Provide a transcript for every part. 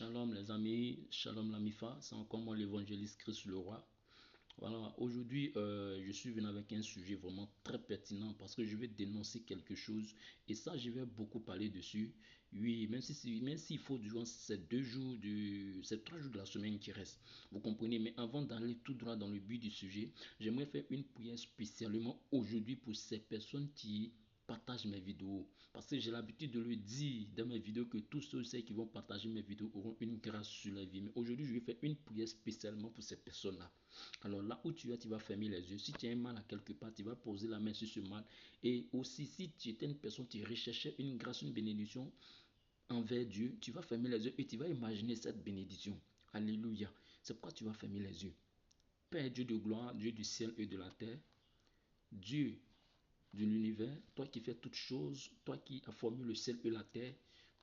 Shalom les amis, shalom la Mifa, c'est encore moi l'évangéliste Christ le roi. Voilà, aujourd'hui je suis venu avec un sujet vraiment très pertinent parce que je vais dénoncer quelque chose et ça je vais beaucoup parler dessus. Oui, même s'il faut durant ces 2 jours, ces 3 jours de la semaine qui restent, vous comprenez. Mais avant d'aller tout droit dans le but du sujet, j'aimerais faire une prière spécialement aujourd'hui pour ces personnes qui partagent mes vidéos. Parce que j'ai l'habitude de le dire dans mes vidéos que tous ceux qui vont partager mes vidéos auront une grâce sur la vie. Mais aujourd'hui, je vais faire une prière spécialement pour ces personnes-là. Alors là où tu vas fermer les yeux. Si tu as un mal à quelque part, tu vas poser la main sur ce mal. Et aussi, si tu étais une personne qui recherchait une grâce, une bénédiction envers Dieu, tu vas fermer les yeux et tu vas imaginer cette bénédiction. Alléluia. C'est pourquoi tu vas fermer les yeux. Père Dieu de gloire, Dieu du ciel et de la terre, Dieu de l'univers, toi qui fais toutes choses, toi qui as formé le ciel et la terre,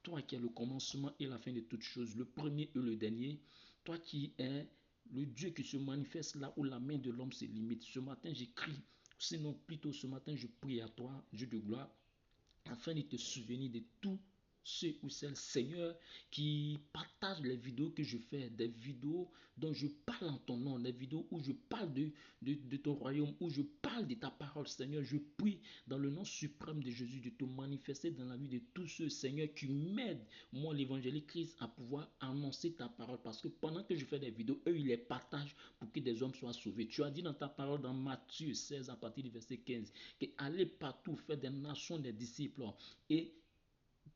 toi qui as le commencement et la fin de toutes choses, le premier et le dernier, toi qui es le Dieu qui se manifeste là où la main de l'homme se limite. Ce matin, j'écris, sinon plutôt ce matin, je prie à toi, Dieu de gloire, afin de te souvenir de tout ceux ou celles, Seigneur, qui partagent les vidéos que je fais, des vidéos dont je parle en ton nom, des vidéos où je parle de ton royaume, où je parle de ta parole, Seigneur. Je prie dans le nom suprême de Jésus de te manifester dans la vie de tous ceux, Seigneur, qui m'aident, moi, l'évangélique Christ, à pouvoir annoncer ta parole. Parce que pendant que je fais des vidéos, eux, ils les partagent pour que des hommes soient sauvés. Tu as dit dans ta parole, dans Matthieu 16, à partir du verset 15, que allez partout, faire des nations des disciples et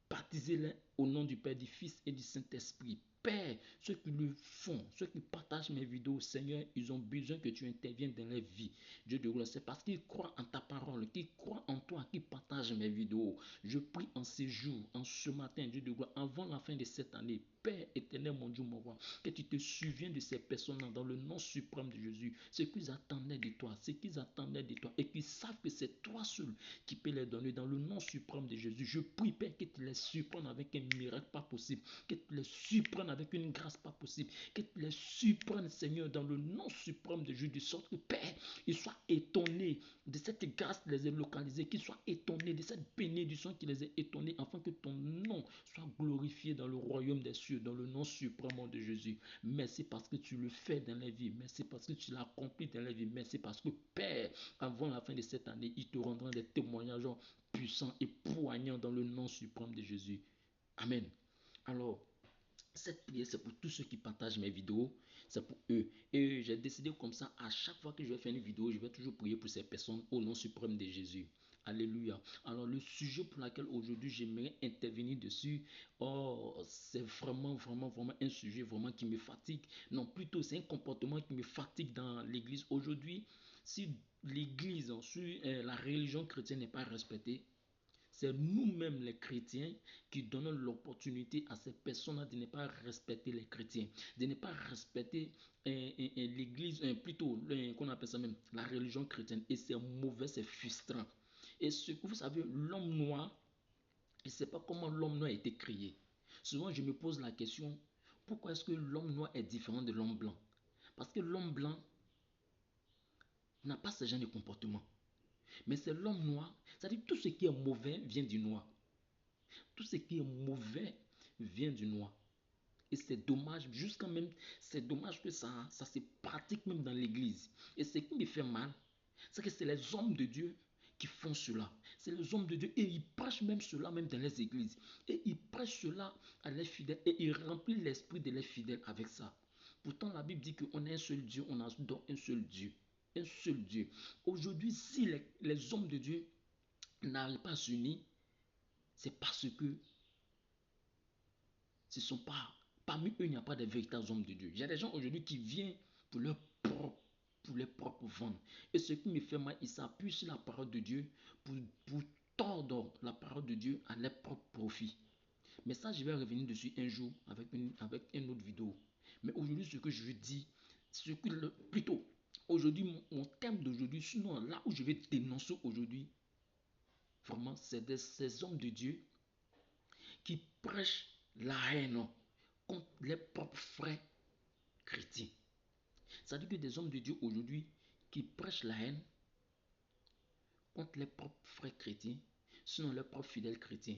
baptisez-les au nom du Père, du Fils et du Saint-Esprit. Père, ceux qui le font, ceux qui partagent mes vidéos, Seigneur, ils ont besoin que tu interviennes dans leur vie. Dieu de gloire, c'est parce qu'ils croient en ta parole, qu'ils croient en toi, qu'ils partagent mes vidéos. Je prie en ces jours, en ce matin, Dieu de gloire, avant la fin de cette année, Père éternel, mon Dieu, mon roi, que tu te souviens de ces personnes-là dans le nom suprême de Jésus, ce qu'ils attendaient de toi, ce qu'ils attendaient de toi, et qu'ils savent que c'est toi seul qui peut les donner dans le nom suprême de Jésus. Je prie, Père, que tu les surprennes avec un miracle pas possible, que tu les surprennes avec une grâce pas possible, que tu les surprennes, Seigneur, dans le nom suprême de Jésus, de sorte que, Père, ils soient étonnés de cette grâce qui les a localisés, qu'ils soient étonnés de cette bénédiction qui les a étonnés, afin que ton nom soit glorifié dans le royaume des cieux, dans le nom suprême de Jésus. Merci parce que tu le fais dans la vie. Merci parce que tu l'accomplis dans la vie. Merci parce que, Père, avant la fin de cette année, il te rendra des témoignages puissants et poignants dans le nom suprême de Jésus. Amen. Alors, cette prière, c'est pour tous ceux qui partagent mes vidéos. C'est pour eux. Et j'ai décidé comme ça, à chaque fois que je vais faire une vidéo, je vais toujours prier pour ces personnes au nom suprême de Jésus. Alléluia. Alors, le sujet pour lequel aujourd'hui j'aimerais intervenir dessus, oh, c'est vraiment un sujet vraiment qui me fatigue. Non, plutôt, c'est un comportement qui me fatigue dans l'église. Aujourd'hui, si l'église, si la religion chrétienne n'est pas respectée, c'est nous-mêmes les chrétiens qui donnons l'opportunité à ces personnes de ne pas respecter les chrétiens, de ne pas respecter l'église, plutôt, qu'on appelle ça même, la religion chrétienne. Et c'est mauvais, c'est frustrant. Et ce que vous savez, l'homme noir, je ne sais pas comment l'homme noir a été créé. Souvent, je me pose la question, pourquoi est-ce que l'homme noir est différent de l'homme blanc? Parce que l'homme blanc n'a pas ce genre de comportement. Mais c'est l'homme noir, c'est-à-dire tout ce qui est mauvais vient du noir. Tout ce qui est mauvais vient du noir. Et c'est dommage, jusqu'à même, c'est dommage que ça se pratique même dans l'église. Et ce qui me fait mal, c'est que c'est les hommes de Dieu qui font cela. C'est les hommes de Dieu et ils prêchent même cela même dans les églises. Et ils prêchent cela à les fidèles et ils remplissent l'esprit de les fidèles avec ça. Pourtant, la Bible dit qu'on a un seul Dieu, on a donc un seul Dieu. Un seul Dieu. Aujourd'hui, si les hommes de Dieu n'arrivent pas à s'unir, c'est parce que ce sont pas, parmi eux, il n'y a pas de véritables hommes de Dieu. Il y a des gens aujourd'hui qui viennent pour pour leur propre vente. Et ce qui me fait mal, ils s'appuient sur la parole de Dieu pour tordre la parole de Dieu à leur propre profit. Mais ça, je vais revenir dessus un jour avec une autre vidéo. Mais aujourd'hui, ce que je dis, plutôt, aujourd'hui, mon thème d'aujourd'hui, sinon là où je vais dénoncer aujourd'hui, vraiment, c'est ces hommes de Dieu qui prêchent la haine contre les propres frères chrétiens. C'est-à-dire que des hommes de Dieu aujourd'hui qui prêchent la haine contre les propres frères chrétiens, sinon leurs propres fidèles chrétiens.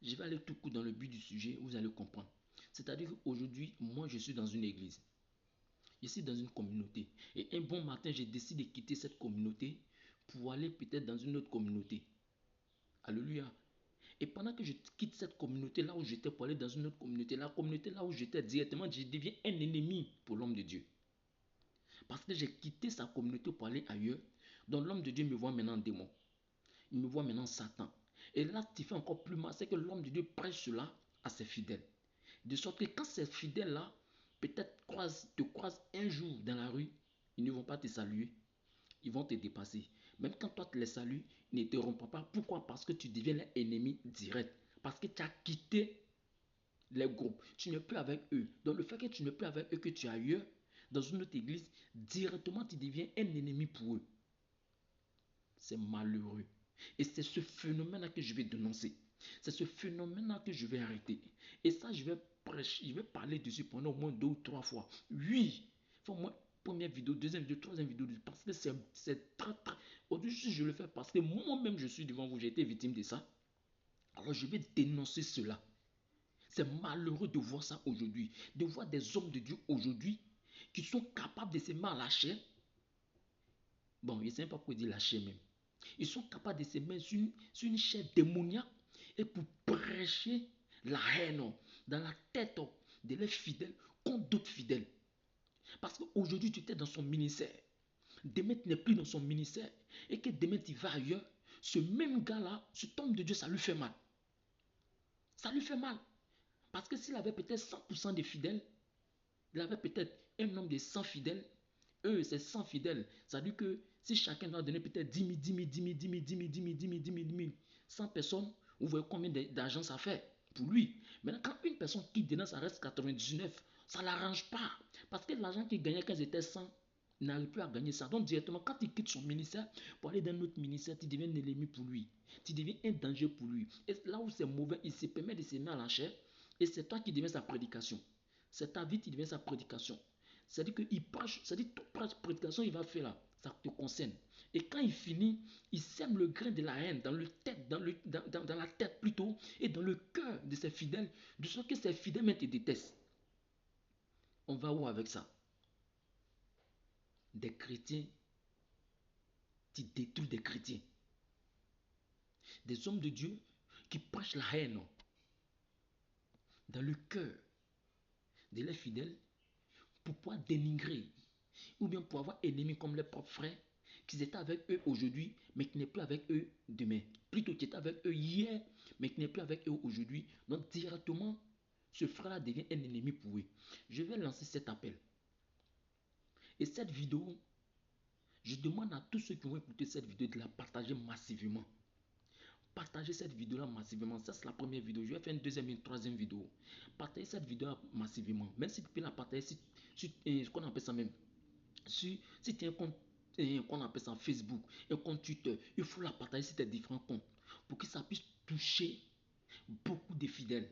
Je vais aller tout coup dans le but du sujet, vous allez comprendre. C'est-à-dire qu'aujourd'hui, moi, je suis dans une église. Je suis dans une communauté. Et un bon matin, j'ai décidé de quitter cette communauté pour aller peut-être dans une autre communauté. Alléluia. Et pendant que je quitte cette communauté là où j'étais pour aller dans une autre communauté, la communauté là où j'étais directement, je deviens un ennemi pour l'homme de Dieu. Parce que j'ai quitté sa communauté pour aller ailleurs. Donc l'homme de Dieu me voit maintenant démon. Il me voit maintenant Satan. Et là, tu fais encore plus mal, c'est que l'homme de Dieu prêche cela à ses fidèles. De sorte que quand ces fidèles-là, peut-être te croisent un jour dans la rue, ils ne vont pas te saluer. Ils vont te dépasser. Même quand toi tu les salues, ils ne te rompent pas. Pourquoi? Parce que tu deviens l'ennemi direct. Parce que tu as quitté les groupes. Tu n'es plus avec eux. Donc le fait que tu n'es plus avec eux, que tu es ailleurs, dans une autre église, directement tu deviens un ennemi pour eux. C'est malheureux. Et c'est ce phénomène-là que je vais dénoncer. C'est ce phénomène-là que je vais arrêter. Et ça, je vais prêcher, je vais parler dessus pendant au moins 2 ou 3 fois. Oui, il faut au moins première vidéo, deuxième vidéo, troisième vidéo, parce que c'est très, très... Aujourd'hui, je le fais parce que moi-même, je suis devant vous, j'ai été victime de ça. Alors, je vais dénoncer cela. C'est malheureux de voir ça aujourd'hui. De voir des hommes de Dieu aujourd'hui qui sont capables de se mettre à la chair. Bon, je ne sais pas pourquoi dire la chair même. Ils sont capables de se mettre sur une chair démoniaque et pour prêcher la haine dans la tête de leurs fidèles contre d'autres fidèles. Parce qu'aujourd'hui, tu étais dans son ministère. Demain, tu n'es plus dans son ministère. Et que demain, tu vas ailleurs. Ce même gars-là, cet homme de Dieu, ça lui fait mal. Ça lui fait mal. Parce que s'il avait peut-être 100% de fidèles, il avait peut-être un nombre de 100 fidèles. Eux, c'est 100 fidèles. Ça veut dire que si chacun doit donner peut-être 10 000, 10 000, 10 000, 10 000, 10 000, 10 000, 10 000, 10 000, 10 000, 100 personnes, vous voyez combien d'argent ça fait pour lui. Maintenant, quand une personne quitte dedans, ça reste 99, ça ne l'arrange pas. Parce que l'argent qu'il gagnait quand ils étaient 100, il n'arrive plus à gagner ça. Donc, directement, quand il quitte son ministère pour aller dans un autre ministère, tu deviens un ennemi pour lui. Tu deviens un danger pour lui. Et là où c'est mauvais, il se permet de se mettre à la chair. Et c'est toi qui deviens sa prédication. C'est ta vie qui devient sa prédication. C'est-à-dire qu'il prêche, c'est-à-dire toute prédication il va faire là, ça te concerne. Et quand il finit, il sème le grain de la haine dans, dans la tête plutôt, et dans le cœur de ses fidèles, de sorte que ses fidèles même te détestent. On va où avec ça? Des chrétiens qui détruisent des chrétiens. Des hommes de Dieu qui prêchent la haine dans le cœur de leurs fidèles pour pouvoir dénigrer ou bien pour avoir ennemi comme les propres frères qui étaient avec eux aujourd'hui, mais qui n'est plus avec eux demain. Plutôt qui était avec eux hier, mais qui n'est plus avec eux aujourd'hui. Donc directement, ce frère-là devient un ennemi pour eux. Je vais lancer cet appel. Et cette vidéo, je demande à tous ceux qui vont écouter cette vidéo de la partager massivement. Partagez cette vidéo-là massivement. Ça, c'est la première vidéo. Je vais faire une deuxième et une troisième vidéo. Partagez cette vidéo massivement. Même si tu peux la partager sur ce qu'on appelle ça même. Si tu as un compte qu'on appelle ça Facebook, un compte Twitter, il faut la partager sur tes différents comptes pour que ça puisse toucher beaucoup de fidèles.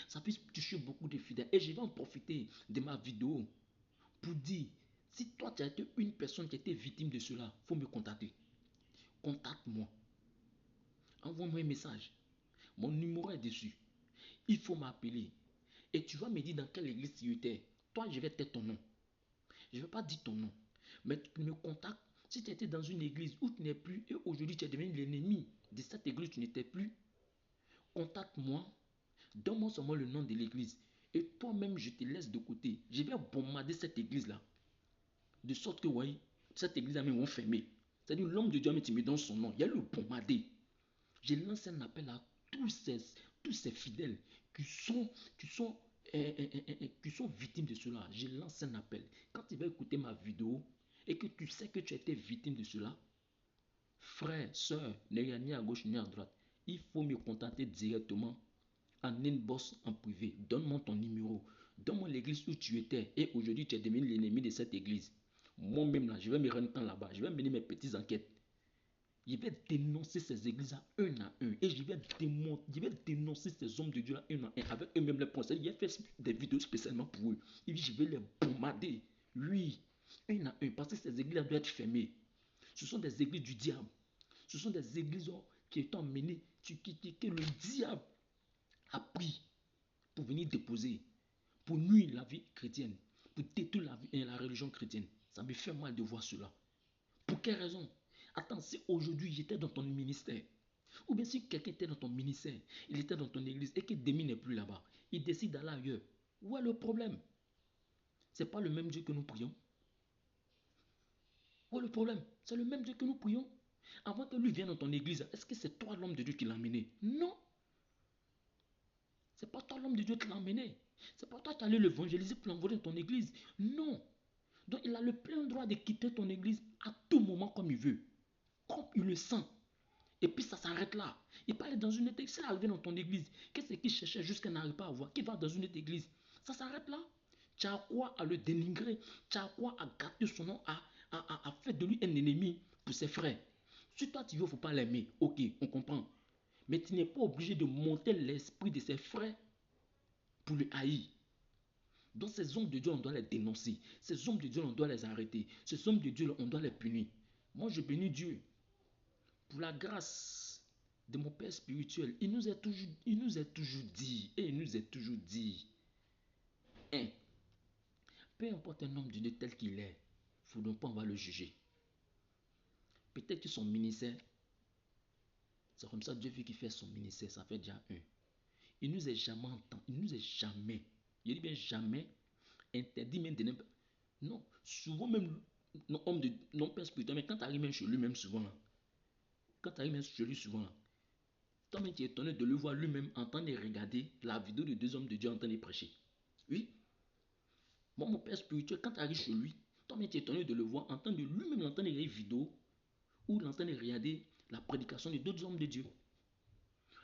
Ça puisse toucher beaucoup de fidèles. Et je vais en profiter de ma vidéo pour dire, si toi tu as été une personne qui a été victime de cela, il faut me contacter. Contacte-moi. Envoie-moi un message. Mon numéro est dessus. Il faut m'appeler. Et tu vas me dire dans quelle église tu étais. Toi, je vais taire ton nom. Je ne vais pas dire ton nom. Mais tu me contactes. Si tu étais dans une église où tu n'es plus et aujourd'hui tu es devenu l'ennemi de cette église où tu n'étais plus, contacte-moi. Donne-moi seulement le nom de l'église. Et toi-même, je te laisse de côté. Je vais bombarder cette église-là. De sorte que, oui, cette église-là même vont fermer. C'est-à-dire, l'homme de Dieu, mais tu me donnes son nom. Il y a le bombarder. Je lance un appel à tous ces fidèles qui sont, qui sont, qui sont victimes de cela. Je lance un appel. Quand tu vas écouter ma vidéo et que tu sais que tu as été victime de cela, frère, soeur, ne regarde ni à gauche ni à droite. Il faut me contacter directement en inbox en privé. Donne-moi ton numéro. Donne-moi l'église où tu étais et aujourd'hui tu es devenu l'ennemi de cette église. Moi-même là, je vais me rendre temps là-bas. Je vais mener mes petites enquêtes. Je vais dénoncer ces églises-là un à un. Et je vais dénoncer ces hommes de Dieu là un à un. Avec eux-mêmes les procès. Il a fait des vidéos spécialement pour eux. Et puis je vais les bombarder. Oui, un à un. Parce que ces églises-là doivent être fermées. Ce sont des églises du diable. Ce sont des églises qui sont emmenées, que le diable a pris pour venir déposer. pour nuire la vie chrétienne, pour détruire la religion chrétienne. Ça me fait mal de voir cela. Pour quelle raison? Attends, si aujourd'hui j'étais dans ton ministère, ou bien si quelqu'un était dans ton ministère, il était dans ton église et que Demi n'est plus là-bas, il décide d'aller ailleurs. Où est le problème? C'est pas le même Dieu que nous prions. Où est le problème? C'est le même Dieu que nous prions. Avant que lui vienne dans ton église, est-ce que c'est toi l'homme de Dieu qui l'a amené? Non. C'est pas toi l'homme de Dieu qui l'a amené. C'est pas toi qui allais l'évangéliser pour l'envoyer dans ton église. Non. Donc il a le plein droit de quitter ton église à tout moment comme il veut. Comme il le sent. Et puis ça s'arrête là. Il parlait dans une autre église. S'il est arrivé dans ton église, qu'est-ce qu'il cherchait jusqu'à n'arrive pas à voir? Qu'il va dans une autre église. Ça s'arrête là. Tu as quoi à le dénigrer? Tu as quoi à gâter son nom, à faire de lui un ennemi pour ses frères? Si toi tu veux, il ne faut pas l'aimer. Ok, on comprend. Mais tu n'es pas obligé de monter l'esprit de ses frères pour le haïr. Donc ces hommes de Dieu, on doit les dénoncer. Ces hommes de Dieu, on doit les arrêter. Ces hommes de Dieu, on doit les punir. Moi, je bénis Dieu pour la grâce de mon Père spirituel. Il nous est toujours dit, et il nous est toujours dit, hein, peu importe un homme de Dieu tel qu'il est, il ne faut donc pas on va le juger. Peut-être que son ministère, c'est comme ça Dieu veut qu'il fait son ministère, ça fait déjà un. Il nous est jamais entendu, il nous est jamais, je dis bien jamais, interdit même de n'importe. Non, souvent même, non, homme de, non père spirituel, mais quand tu arrives même chez lui, même souvent là, quand tu arrives même chez lui souvent là, toi-même tu es étonné de le voir lui-même en train de regarder la vidéo de deux hommes de Dieu en train de prêcher. Oui, moi, mon père spirituel, quand tu arrives chez lui, toi-même tu es étonné de le voir en train de lui-même en train de regarder une vidéo ou en train de regarder la prédication de d'autres hommes de Dieu.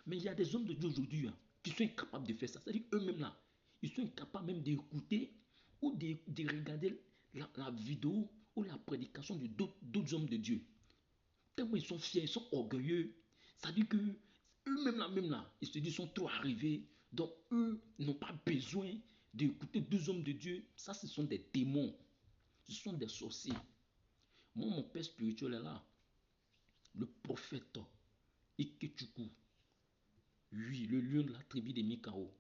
Mais il y a des hommes de Dieu aujourd'hui qui sont incapables de faire ça. C'est-à-dire eux-mêmes là, ils sont incapables même d'écouter ou de regarder la vidéo ou la prédication de d'autres hommes de Dieu. Tellement ils sont fiers, ils sont orgueilleux. Ça dit que eux-mêmes là, même là, ils se disent sont trop arrivés. Donc eux n'ont pas besoin d'écouter deux hommes de Dieu. Ça, ce sont des démons. Ce sont des sorciers. Moi, mon père spirituel est là. Le prophète Ikechuku. Oui, le lion de la tribu de Mikao.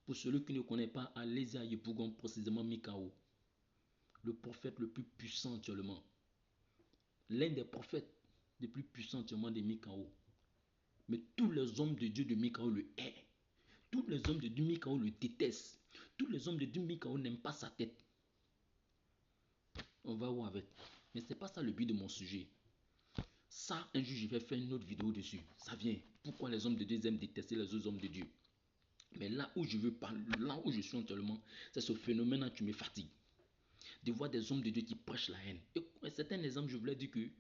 Pour celui qui ne connaît pas, allez-y à Yepougon, précisément Mikao. Le prophète le plus puissant actuellement. L'un des prophètes les plus puissants actuellement de Mikao. Mais tous les hommes de Dieu de Mikao le haïssent. Tous les hommes de Dieu de Mikao le détestent. Tous les hommes de Dieu de Mikao n'aiment pas sa tête. On va où avec? Mais ce n'est pas ça le but de mon sujet. Ça, un jour, je vais faire une autre vidéo dessus. Ça vient. Pourquoi les hommes de Dieu aiment détester les autres hommes de Dieu? Mais là où je veux parler, là où je suis actuellement, c'est ce phénomène-là qui me fatigue. De voir des hommes de Dieu qui prêchent la haine. Et c'est un exemple, je voulais dire que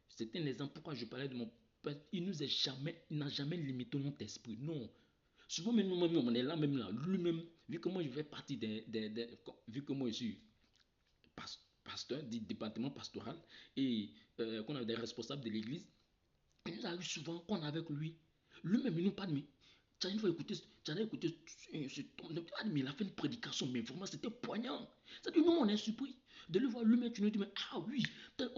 c'est un exemple pourquoi je parlais de mon père. Il n'a jamais limité notre esprit. Non. Souvent, même nous-mêmes, on est là, même là. Lui-même, vu que moi, je fais partie vu que moi, je suis pasteur du département pastoral et qu'on a des responsables de l'église, il nous arrive souvent qu'on est avec lui. Lui-même, il nous parle, mais tu as une fois écouté, mais il a fait une prédication, mais vraiment, c'était poignant. C'est-à-dire, nous, on est surpris de le voir lui-même. Tu nous dis, mais ah oui,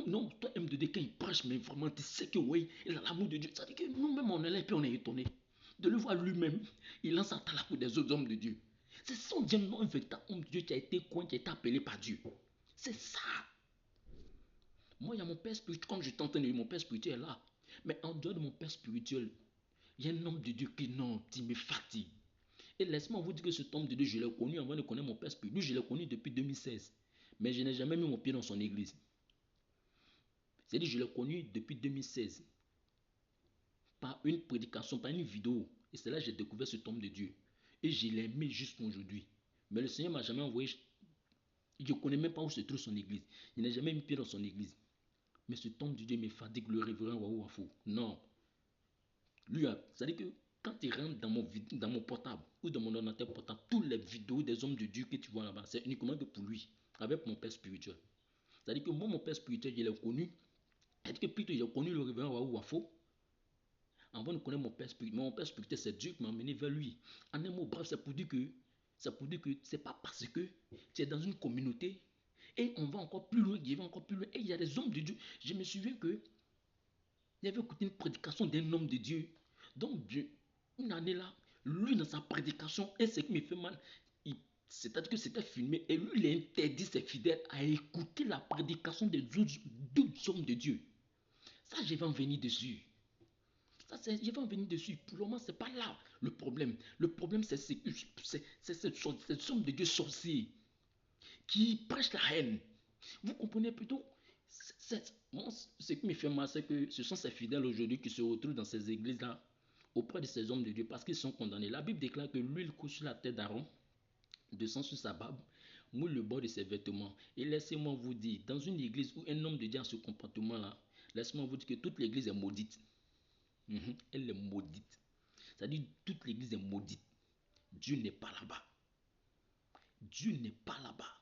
non, toi, M2D, quand il prêche, mais vraiment, tu sais que oui, il a l'amour de Dieu. C'est-à-dire que nous-mêmes, on est là et puis on est étonné de le voir lui-même. Il lance à la pour des autres hommes de Dieu. C'est son Dieu, non, un véritable homme de Dieu qui a été appelé par Dieu. C'est ça. Moi, il y a mon père spirituel, comme je t'entends dire, mon père spirituel est là. Mais en dehors de mon père spirituel, il y a un homme de Dieu qui, non, qui me fatigue. Et laisse-moi vous dire que cet homme de Dieu, je l'ai connu avant de connaître mon père spirituel. Lui, je l'ai connu depuis 2016. Mais je n'ai jamais mis mon pied dans son église. C'est-à-dire, je l'ai connu depuis 2016. Par une prédication, par une vidéo. Et c'est là que j'ai découvert cet homme de Dieu. Et je l'ai aimé jusqu'à aujourd'hui. Mais le Seigneur ne m'a jamais envoyé. Je ne connais même pas où se trouve son église. Je n'ai jamais mis pied dans son église. Mais cet homme de Dieu me fatigue, le révérend Waouh Wafou. Non. Lui, c'est-à-dire que quand tu rentres dans mon portable ou dans mon ordinateur portable, toutes les vidéos des hommes de Dieu que tu vois là-bas, c'est uniquement que pour lui, avec mon père spirituel. C'est-à-dire que moi, mon père spirituel, je l'ai connu. C'est-à-dire que plutôt, j'ai connu le révérend Waouh Wafou avant de connaître mon père spirituel. Mon père spirituel, c'est Dieu qui m'a amené vers lui. En un mot bref, c'est pour dire que c'est pas parce que tu es dans une communauté et on va encore plus loin, il va encore plus loin. Et il y a des hommes de Dieu. Je me souviens que il avait écouté une prédication d'un homme de Dieu. Donc, une année là, Lui, dans sa prédication, et ce qui me fait mal, c'est-à-dire que c'était filmé, et lui, il interdit ses fidèles à écouter la prédication des deux hommes de Dieu. Ça, je vais en venir dessus. Je vais en venir dessus. Pour le moment, ce n'est pas là le problème. Le problème, c'est cette homme de Dieu sorcier qui prêche la haine. Vous comprenez plutôt? Ce qui me fait mal, c'est que ce sont ces fidèles aujourd'hui qui se retrouvent dans ces églises-là auprès de ces hommes de Dieu parce qu'ils sont condamnés. La Bible déclare que l'huile coule sur la tête d'Aaron, descend sur sa barbe, mouille le bord de ses vêtements. Et laissez-moi vous dire, dans une église où un homme de Dieu a ce comportement-là, laissez-moi vous dire que toute l'église est maudite. Elle est maudite. C'est-à-dire toute l'église est maudite. Dieu n'est pas là-bas. Dieu n'est pas là-bas.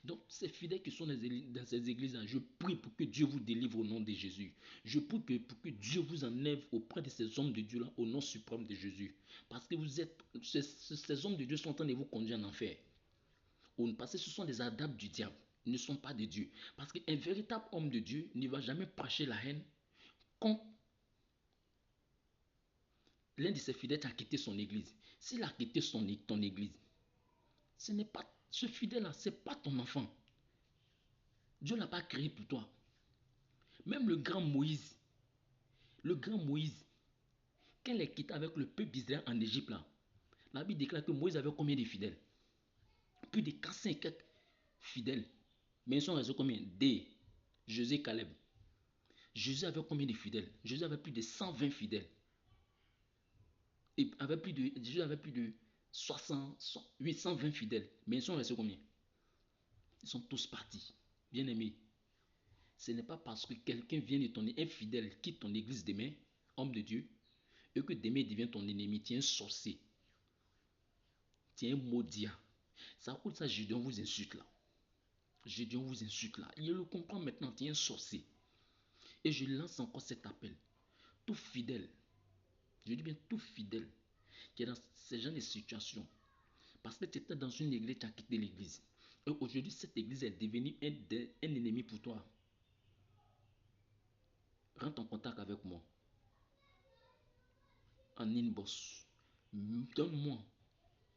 Donc, ces fidèles qui sont dans ces églises-là, je prie pour que Dieu vous délivre au nom de Jésus. Je prie pour que Dieu vous enlève auprès de ces hommes de Dieu-là au nom suprême de Jésus. Parce que ces hommes de Dieu sont en train de vous conduire en enfer. Parce que ce sont des adeptes du diable. Ils ne sont pas de Dieu. Parce qu'un véritable homme de Dieu ne va jamais prêcher la haine quand l'un de ses fidèles a quitté son église. S'il a quitté ton église, ce n'est pas ce fidèle-là, ce n'est pas ton enfant. Dieu ne l'a pas créé pour toi. Même le grand Moïse, quand il est quitté avec le peuple d'Israël en Égypte, là, la Bible déclare que Moïse avait combien de fidèles? Plus de 400 quelques fidèles. Mais ils sont restés combien? Des Josué, Caleb. Jésus avait combien de fidèles? Jésus avait plus de 120 fidèles. Jésus avait plus de 820 fidèles. Mais ils sont restés combien? Ils sont tous partis. Bien aimés, ce n'est pas parce que quelqu'un vient de ton infidèle, quitte ton église demain, homme de Dieu, et que demain devient ton ennemi. Tu es un sorcier. Tu es un maudit. Ça à cause de ça, Gédéon vous insulte là. Gédéon vous insulte là. Il le comprend maintenant, tu es un sorcier. Et je lance encore cet appel. Tout fidèle, je dis bien tout fidèle, qui est dans ce genre de situation, parce que tu étais dans une église, tu as quitté l'église. Et aujourd'hui, cette église est devenue un ennemi pour toi. Rentre en contact avec moi en inbox. Donne-moi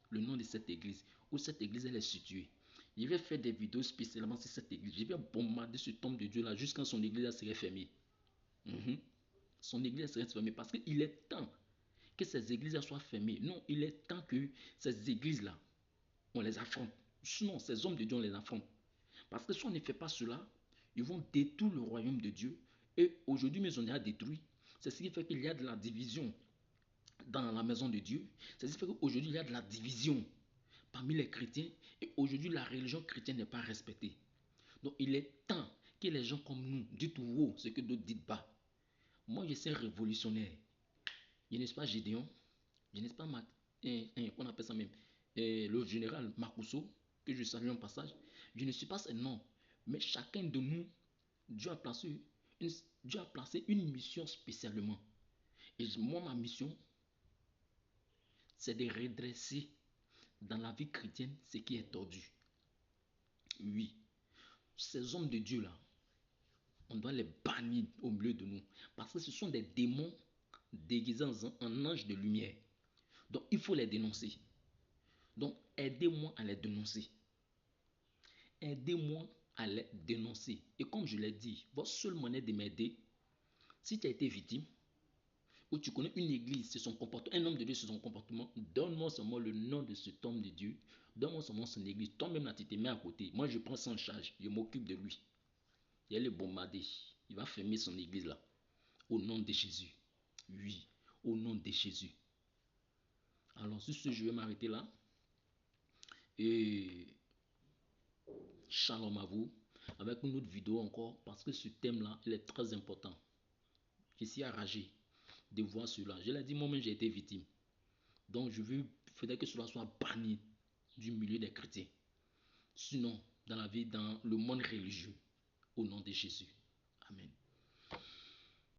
le nom de cette église, où cette église elle est située. Je vais faire des vidéos spécialement sur cette église. Je vais bombarder ce homme de Dieu là jusqu'à son église serait fermée. Son église serait fermée parce qu'il est temps que ces églises soient fermées. Non, il est temps que ces églises-là, on les affronte. Sinon, ces hommes de Dieu, on les affronte. Parce que si on ne fait pas cela, ils vont détruire le royaume de Dieu. Et aujourd'hui, mais on déjà détruit. C'est ce qui fait qu'il y a de la division dans la maison de Dieu. C'est ce qui fait qu'aujourd'hui, il y a de la division parmi les chrétiens. Et aujourd'hui, la religion chrétienne n'est pas respectée. Donc, il est temps que les gens comme nous disent haut ce que d'autres disent bas. Moi, je suis un révolutionnaire. Je n'est pas Gédéon. Je n'est pas qu'on appelle ça même le général Makuso, que je salue en passage. Je ne suis pas un nom. Mais chacun de nous, Dieu a placé une mission spécialement. Et moi, ma mission, c'est de redresser dans la vie chrétienne ce qui est tordu. Oui, ces hommes de Dieu là, on doit les bannir au milieu de nous. Parce que ce sont des démons déguisés en anges de lumière. Donc il faut les dénoncer. Donc aidez-moi à les dénoncer. Aidez-moi à les dénoncer. Et comme je l'ai dit, votre seule manière de m'aider, si tu as été victime, ou tu connais une église, c'est son comportement, un homme de Dieu, c'est son comportement, donne-moi seulement le nom de cet homme de Dieu, donne-moi seulement son église, toi-même là tu te mets à côté, moi je prends ça en charge, je m'occupe de lui. Il va le bombarder, il va fermer son église là, au nom de Jésus. Oui, au nom de Jésus. Alors sur ce, je vais m'arrêter là, et shalom à vous, avec une autre vidéo encore, parce que ce thème là, il est très important. Je suis enragé de voir cela. Je l'ai dit, moi-même j'ai été victime. Donc je veux, faudrait que cela soit banni du milieu des chrétiens. Sinon, dans la vie, dans le monde religieux, au nom de Jésus. Amen.